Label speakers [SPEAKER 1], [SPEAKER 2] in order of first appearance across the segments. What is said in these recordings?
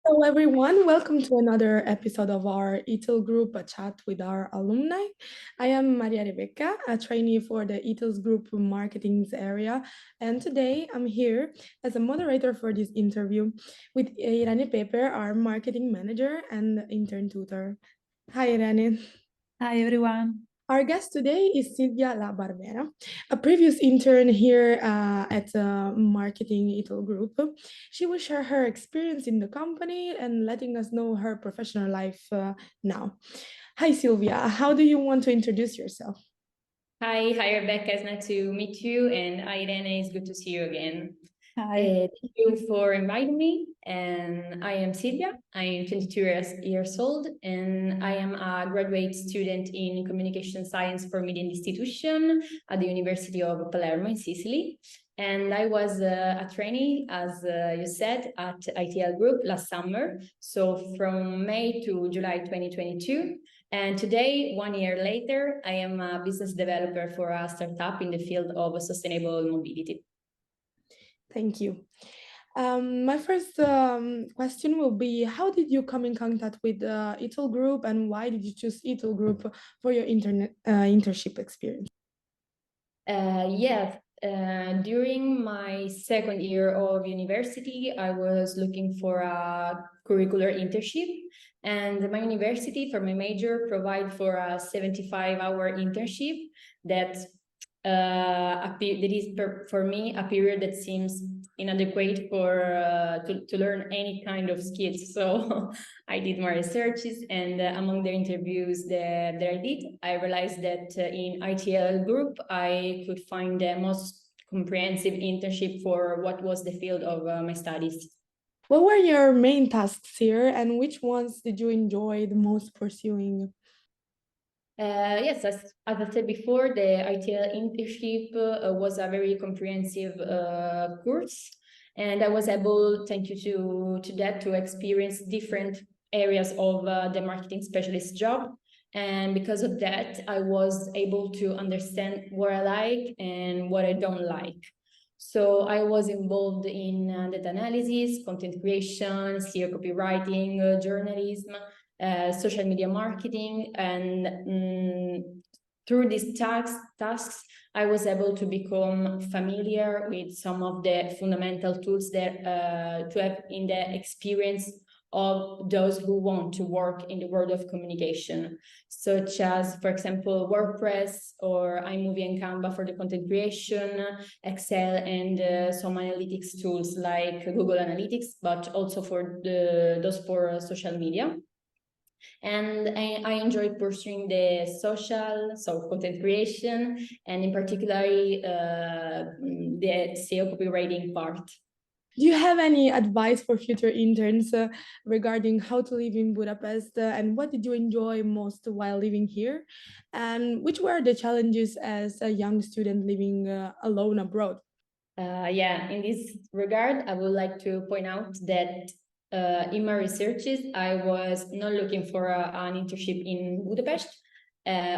[SPEAKER 1] Hello, everyone. Welcome to another episode of our ITL Group, a chat with our alumni. I am Maria Rebecca, a trainee for the ITL Group marketing area. And today I'm here as a moderator for this interview with Irani Pepe, our marketing manager and intern tutor. Hi, Irani.
[SPEAKER 2] Hi, everyone.
[SPEAKER 1] Our guest today is Silvia La Barbera, a previous intern here at Marketing ITL Group. She will share her experience in the company and letting us know her professional life now. Hi, Silvia. How do you want to introduce yourself?
[SPEAKER 3] Hi, Rebecca. It's nice to meet you, and hi, Irene. It's good to see you again.
[SPEAKER 2] Hi.
[SPEAKER 3] Thank you for inviting me. And I am Silvia. I am 22 years old, and I am a graduate student in communication science for media institution at the University of Palermo in Sicily. And I was a trainee, as you said, at ITL Group last summer. So from May to July 2022. And today, 1 year later, I am a business developer for a startup in the field of sustainable mobility.
[SPEAKER 1] Thank you. My first question will be, how did you come in contact with ITL Group and why did you choose ITL Group for your internship experience?
[SPEAKER 3] Yes, during my second year of university, I was looking for a curricular internship, and my university for my major provide for a 75-hour internship that that is for me a period that seems inadequate for to learn any kind of skills. So I did more researches, and among the interviews that I did, I realized that in ITL Group I could find the most comprehensive internship for what was the field of my studies.
[SPEAKER 1] What were your main tasks here and which ones did you enjoy the most pursuing?
[SPEAKER 3] Yes, as I said before, the ITL internship was a very comprehensive course, and I was able, thank you to that, to experience different areas of the marketing specialist job. And because of that, I was able to understand what I like and what I don't like. So I was involved in data analysis, content creation, SEO copywriting, journalism, social media marketing, and through these tasks, I was able to become familiar with some of the fundamental tools that to have in the experience of those who want to work in the world of communication, such as, for example, WordPress or iMovie and Canva for the content creation, Excel, and some analytics tools like Google Analytics, but also for those for social media. And I enjoy pursuing the social, so content creation, and in particular the SEO copywriting part.
[SPEAKER 1] Do you have any advice for future interns regarding how to live in Budapest and what did you enjoy most while living here? And which were the challenges as a young student living alone abroad?
[SPEAKER 3] Yeah, in this regard, I would like to point out that in my researches, I was not looking for an internship in Budapest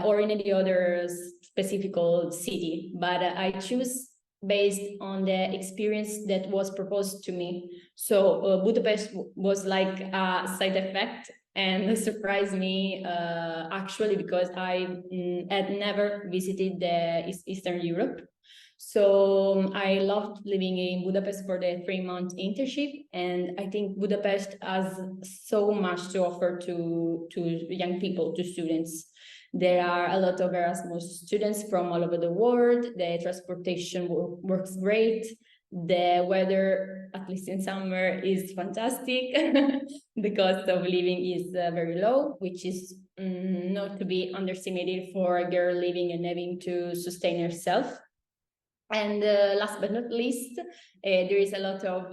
[SPEAKER 3] or in any other specific city, but I choose based on the experience that was proposed to me. So Budapest was like a side effect and surprised me actually because I had never visited the Eastern Europe. So I loved living in Budapest for the 3-month internship, and I think Budapest has so much to offer to young people, to students. There are a lot of Erasmus students from all over the world. The transportation works great. The weather, at least in summer, is fantastic. The cost of living is very low, which is not to be underestimated for a girl living and having to sustain herself. And last but not least, there is a lot of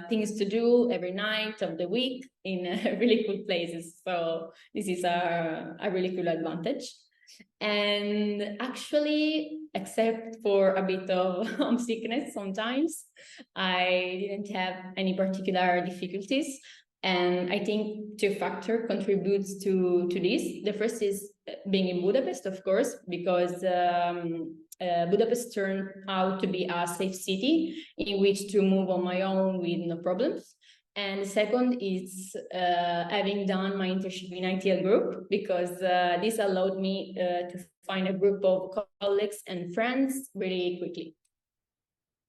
[SPEAKER 3] things to do every night of the week in really cool places. So this is a really cool advantage. And actually, except for a bit of homesickness sometimes, I didn't have any particular difficulties. And I think two factors contributes to this. The first is being in Budapest, of course, because Budapest turned out to be a safe city in which to move on my own with no problems. And the second is having done my internship in ITL Group, because this allowed me to find a group of colleagues and friends really quickly.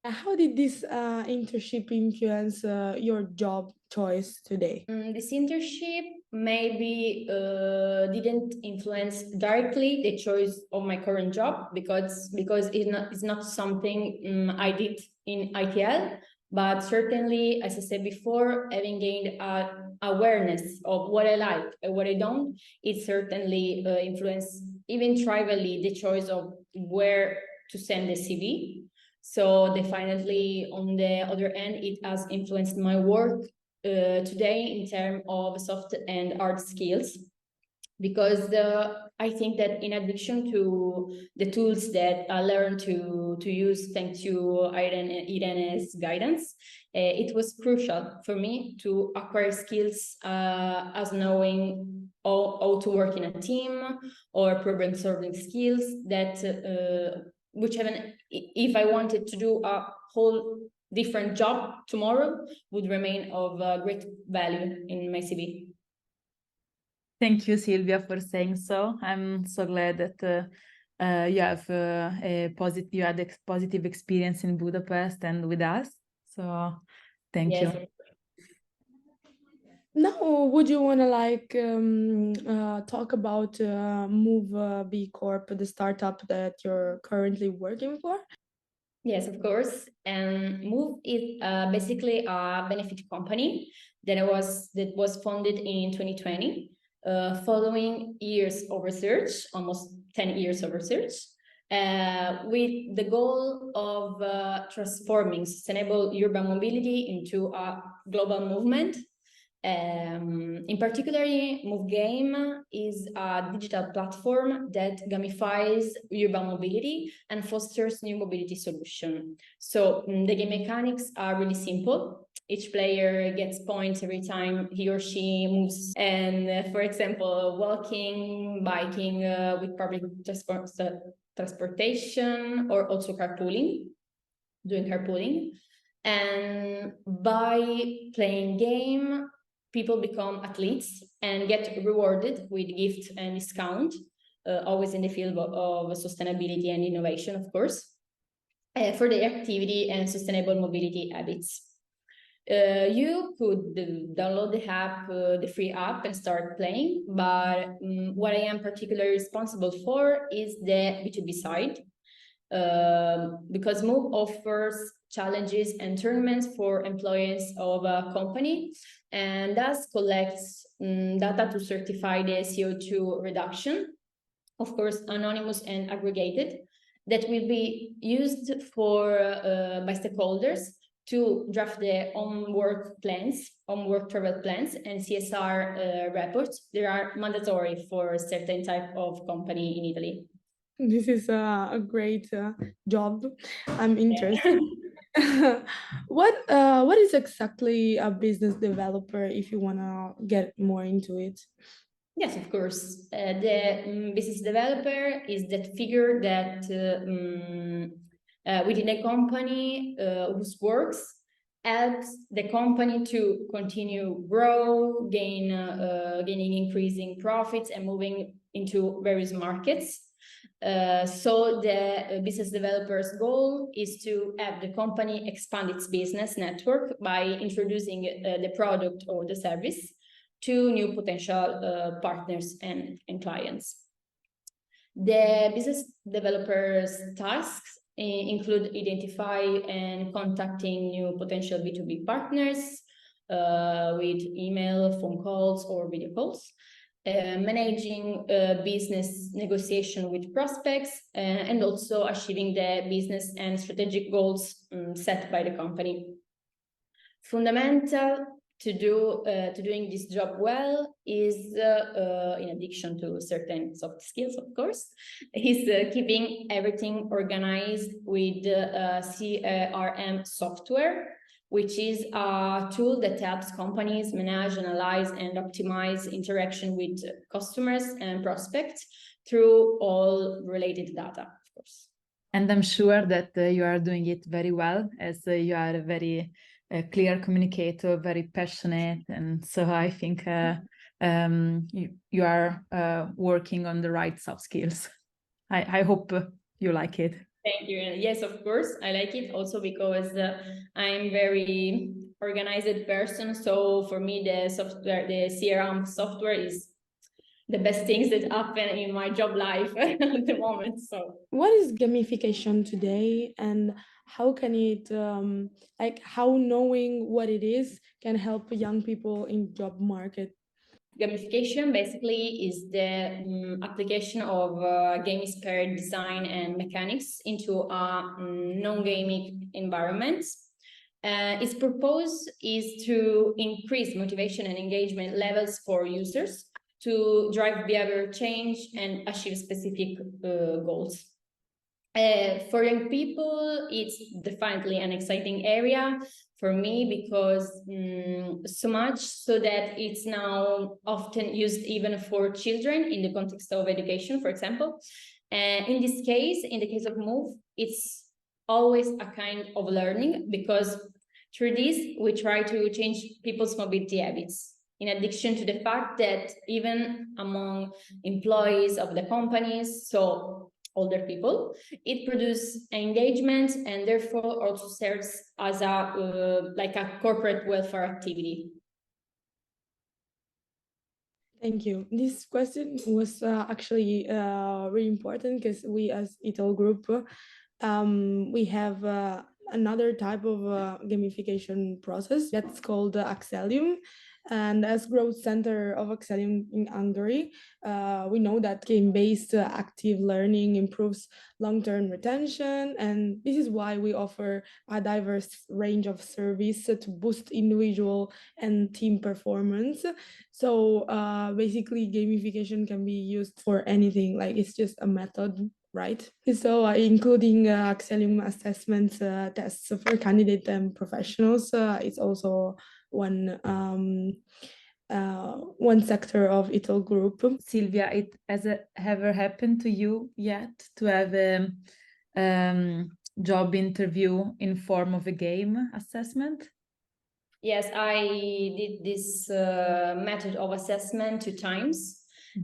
[SPEAKER 1] How did this internship influence your job choice today?
[SPEAKER 3] This internship maybe didn't influence directly the choice of my current job, because it's not something I did in ITL, but certainly, as I said before, having gained awareness of what I like and what I don't, it certainly influenced even trivially the choice of where to send the CV. So definitely, on the other end, it has influenced my work today in terms of soft and hard skills, because I think that in addition to the tools that I learned to use thanks to Irene's guidance, it was crucial for me to acquire skills as knowing how to work in a team, or problem solving skills that which even if I wanted to do a whole different job tomorrow, would remain of great value in my CV.
[SPEAKER 2] Thank you, Silvia, for saying so. I'm so glad that you have you had a positive experience in Budapest and with us. So thank you.
[SPEAKER 1] Now, would you want to talk about Move B Corp, the startup that you're currently working for?
[SPEAKER 3] Yes, of course. And Move is basically a benefit company that was founded in 2020, following years of research, almost 10 years of research, with the goal of transforming sustainable urban mobility into a global movement. In particular, Move Game is a digital platform that gamifies urban mobility and fosters new mobility solution. So the game mechanics are really simple. Each player gets points every time he or she moves. And for example, walking, biking with public transportation, or also doing carpooling. And by playing game, people become athletes and get rewarded with gift and discount, always in the field of sustainability and innovation, of course, for their activity and sustainable mobility habits. You could download the app, the free app, and start playing. But what I am particularly responsible for is the B2B side, because Move offers challenges and tournaments for employees of a company, and thus collects data to certify the CO2 reduction, of course, anonymous and aggregated, that will be used for by stakeholders to draft their own work travel plans, and CSR reports. They are mandatory for a certain type of company in Italy.
[SPEAKER 1] This is a great job. I'm interested. What is exactly a business developer, if you want to get more into it?
[SPEAKER 3] Yes, of course. The business developer is that figure that within a company whose works helps the company to continue grow, gaining increasing profits and moving into various markets. So the business developer's goal is to have the company expand its business network by introducing the product or the service to new potential partners and clients. The business developer's tasks include identifying and contacting new potential B2B partners with email, phone calls, or video calls, managing business negotiation with prospects, and also achieving the business and strategic goals set by the company. Fundamental to doing this job well is, in addition to certain soft skills, of course, is keeping everything organized with CRM software which is a tool that helps companies manage, analyze, and optimize interaction with customers and prospects through all related data, of course.
[SPEAKER 2] And I'm sure that you are doing it very well, as you are a very clear communicator, very passionate. And so I think you are working on the right soft skills. I hope you like it.
[SPEAKER 3] Thank you. And yes, of course, I like it also because I'm very organized person. So for me, the software, the CRM software is the best things that happen in my job life at the moment. So
[SPEAKER 1] what is gamification today, and how can it how knowing what it is can help young people in job market?
[SPEAKER 3] Gamification basically is the application of game-inspired design and mechanics into a non-gaming environment. Its purpose is to increase motivation and engagement levels for users to drive behavior change and achieve specific goals. For young people, it's definitely an exciting area for me because so much so that it's now often used even for children in the context of education, for example. In this case, in the case of Move, it's always a kind of learning because through this, we try to change people's mobility habits. In addition to the fact that even among employees of the companies, so older people, it produces engagement and therefore also serves as a like a corporate welfare activity.
[SPEAKER 1] Thank you. This question was actually really important because we as ITL Group, we have another type of gamification process that's called Axelium. And as growth center of Axelium in Hungary, we know that game-based active learning improves long-term retention, and this is why we offer a diverse range of service to boost individual and team performance. So basically, gamification can be used for anything. Like it's just a method, right? So including Axelium assessments, tests for candidate and professionals, it's also one sector of ITL Group.
[SPEAKER 2] Silvia, it has ever happened to you yet to have a job interview in form of a game assessment?
[SPEAKER 3] Yes, I did this method of assessment 2 times.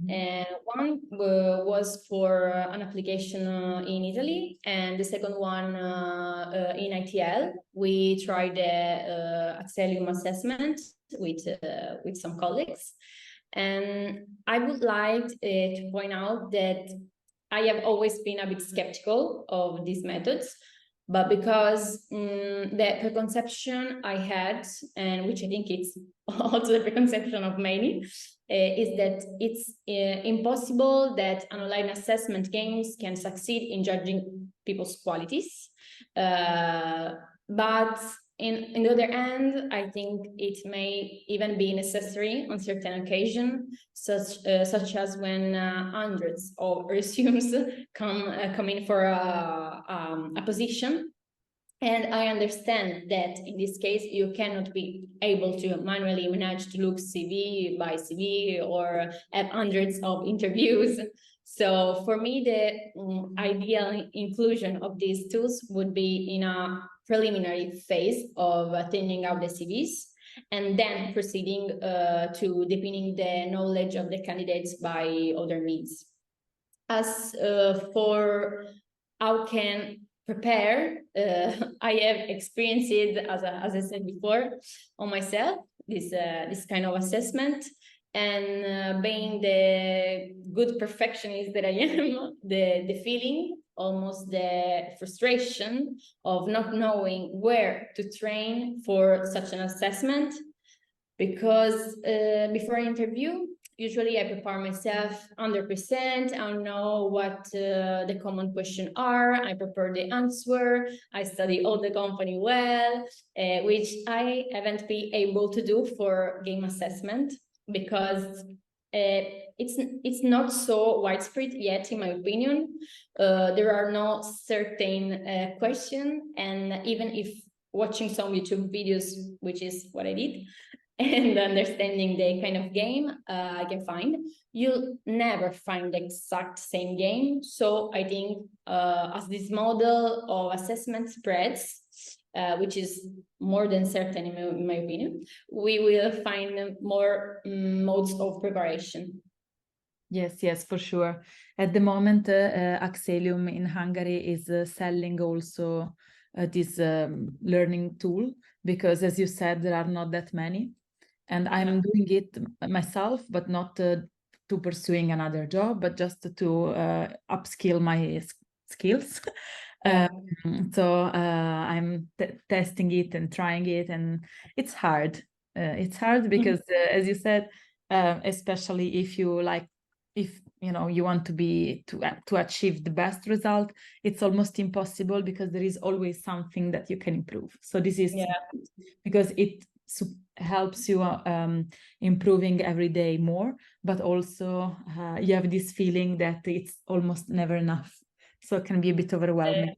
[SPEAKER 3] And one was for an application in Italy, and the second one in ITL. We tried the Axelium assessment with some colleagues, and I would like to point out that I have always been a bit skeptical of these methods, but because the preconception I had, and which I think it's also the preconception of many, is that it's impossible that an online assessment games can succeed in judging people's qualities. But in the other hand, I think it may even be necessary on certain occasions, such as when hundreds of resumes come in for a position. And I understand that in this case, you cannot be able to manually manage to look CV by CV or have hundreds of interviews. So for me, the ideal inclusion of these tools would be in a preliminary phase of thinning out the CVs and then proceeding to deepening the knowledge of the candidates by other means. As for how can prepare, I have experienced it, as I said before, on myself, this kind of assessment. And being the good perfectionist that I am, the feeling, almost the frustration of not knowing where to train for such an assessment. Because before an interview, usually I prepare myself 100%. I know what the common questions are. I prepare the answer. I study all the company well, which I haven't been able to do for game assessment because it's not so widespread yet, in my opinion. There are no certain questions, and even if watching some YouTube videos, which is what I did, and understanding the kind of game I can find. You'll never find the exact same game. So I think as this model of assessment spreads, which is more than certain in my opinion, we will find more modes of preparation.
[SPEAKER 2] Yes, for sure. At the moment, Axelium in Hungary is selling also this learning tool, because as you said, there are not that many. And I'm doing it myself, but not to pursuing another job, but just to upskill my skills. So I'm testing it and trying it, and it's hard. It's hard because, as you said, especially if you like, if you want to achieve the best result, it's almost impossible because there is always something that you can improve. So this is because it helps you improving every day more, but also you have this feeling that it's almost never enough. So it can be a bit overwhelming.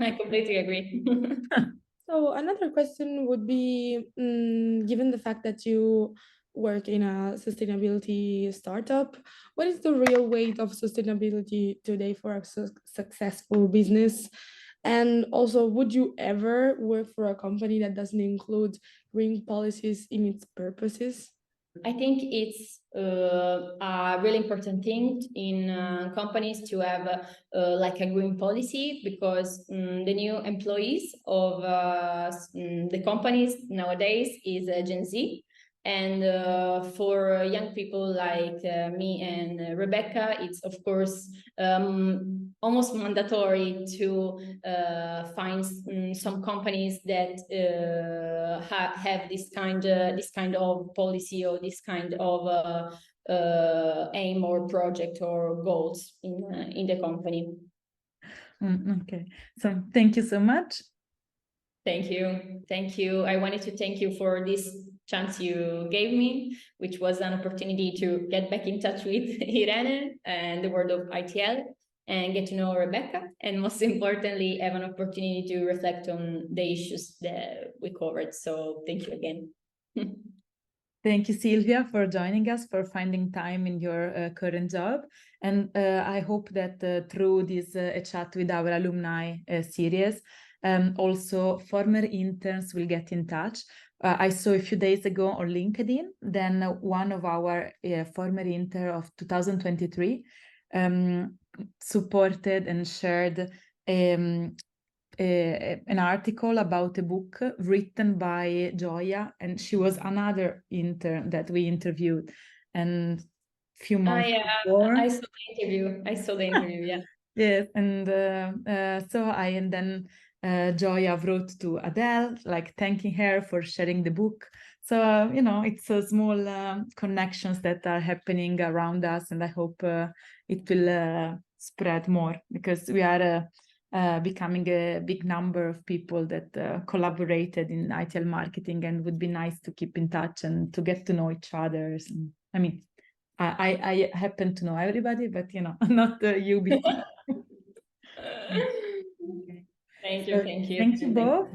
[SPEAKER 3] I completely agree.
[SPEAKER 1] So another question would be, given the fact that you work in a sustainability startup, what is the real weight of sustainability today for a successful business? And also, would you ever work for a company that doesn't include green policies in its purposes?
[SPEAKER 3] I think it's a really important thing in companies to have like a green policy, because the new employees of the companies nowadays is Gen Z. And for young people like me and Rebecca, it's of course almost mandatory to find some companies that have this kind of policy or this kind of aim or project or goals in the company.
[SPEAKER 2] Okay, so thank you so much.
[SPEAKER 3] Thank you. I wanted to thank you for this chance you gave me, which was an opportunity to get back in touch with Irene and the world of ITL, and get to know Rebecca, and most importantly, have an opportunity to reflect on the issues that we covered. So thank you again.
[SPEAKER 2] Thank you, Silvia, for joining us, for finding time in your current job. And I hope that through this A Chat with Our Alumni series, also former interns will get in touch. I saw a few days ago on LinkedIn, then one of our former intern of 2023 supported and shared an article about a book written by Gioia, and she was another intern that we interviewed. And a few months before,
[SPEAKER 3] I saw the interview. Yeah.
[SPEAKER 2] Yes, and then Gioia wrote to Adele, like thanking her for sharing the book. So it's small connections that are happening around us, and I hope it will spread more, because we are becoming a big number of people that collaborated in ITL marketing, and would be nice to keep in touch and to get to know each other. And, I mean, I happen to know everybody, but not you before. Okay.
[SPEAKER 3] Thank you.
[SPEAKER 2] Thank you both.